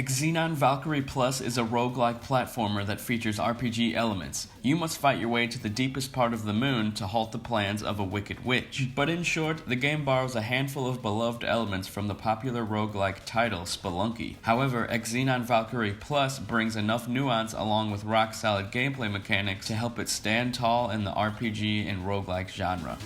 Xenon Valkyrie Plus is a roguelike platformer that features RPG elements. You must fight your way to the deepest part of the moon to halt the plans of a wicked witch. But in short, the game borrows a handful of beloved elements from the popular roguelike title Spelunky. However, Xenon Valkyrie Plus brings enough nuance along with rock-solid gameplay mechanics to help it stand tall in the RPG and roguelike genre.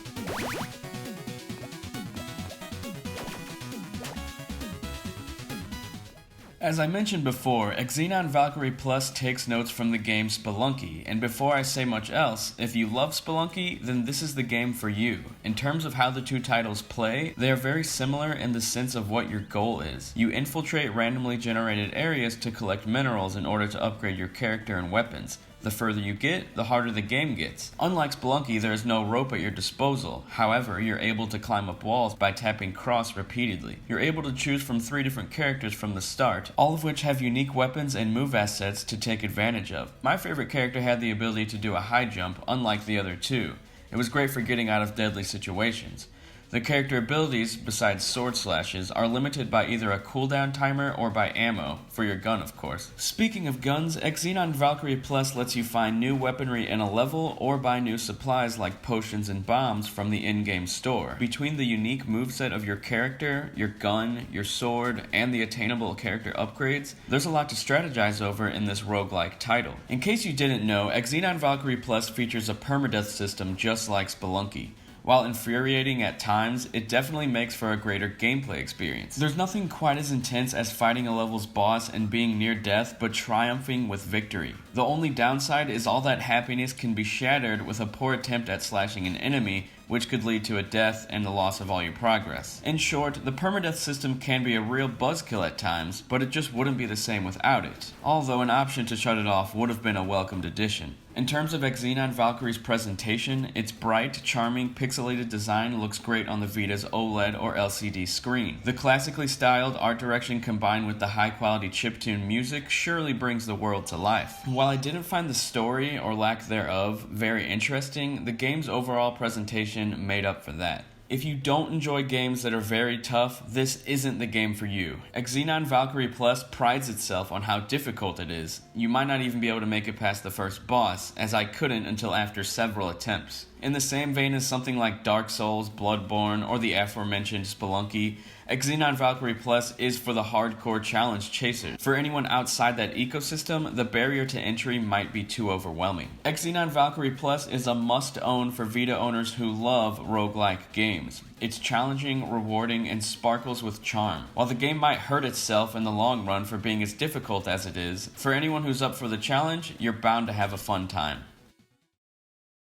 As I mentioned before, Xenon Valkyrie Plus takes notes from the game Spelunky, and before I say much else, if you love Spelunky, then this is the game for you. In terms of how the two titles play, they are very similar in the sense of what your goal is. You infiltrate randomly generated areas to collect minerals in order to upgrade your character and weapons. The further you get, the harder the game gets. Unlike Spelunky, there is no rope at your disposal. However, you're able to climb up walls by tapping cross repeatedly. You're able to choose from 3 different characters from the start, all of which have unique weapons and move assets to take advantage of. My favorite character had the ability to do a high jump, unlike the other two. It was great for getting out of deadly situations. The character abilities, besides sword slashes, are limited by either a cooldown timer or by ammo, for your gun of course. Speaking of guns, Xenon Valkyrie Plus lets you find new weaponry in a level or buy new supplies like potions and bombs from the in-game store. Between the unique moveset of your character, your gun, your sword, and the attainable character upgrades, there's a lot to strategize over in this roguelike title. In case you didn't know, Xenon Valkyrie Plus features a permadeath system just like Spelunky. While infuriating at times, it definitely makes for a greater gameplay experience. There's nothing quite as intense as fighting a level's boss and being near death but triumphing with victory. The only downside is all that happiness can be shattered with a poor attempt at slashing an enemy, which could lead to a death and the loss of all your progress. In short, the permadeath system can be a real buzzkill at times, but it just wouldn't be the same without it, although an option to shut it off would have been a welcomed addition. In terms of Xenon Valkyrie's presentation, its bright, charming, pixelated design looks great on the Vita's OLED or LCD screen. The classically styled art direction combined with the high-quality chiptune music surely brings the world to life. While I didn't find the story, or lack thereof, very interesting, the game's overall presentation made up for that. If you don't enjoy games that are very tough, this isn't the game for you. Xenon Valkyrie Plus prides itself on how difficult it is. You might not even be able to make it past the first boss, as I couldn't until after several attempts. In the same vein as something like Dark Souls, Bloodborne, or the aforementioned Spelunky, Xenon Valkyrie Plus is for the hardcore challenge chasers. For anyone outside that ecosystem, the barrier to entry might be too overwhelming. Xenon Valkyrie Plus is a must-own for Vita owners who love roguelike games. It's challenging, rewarding, and sparkles with charm. While the game might hurt itself in the long run for being as difficult as it is, for anyone who's up for the challenge, you're bound to have a fun time.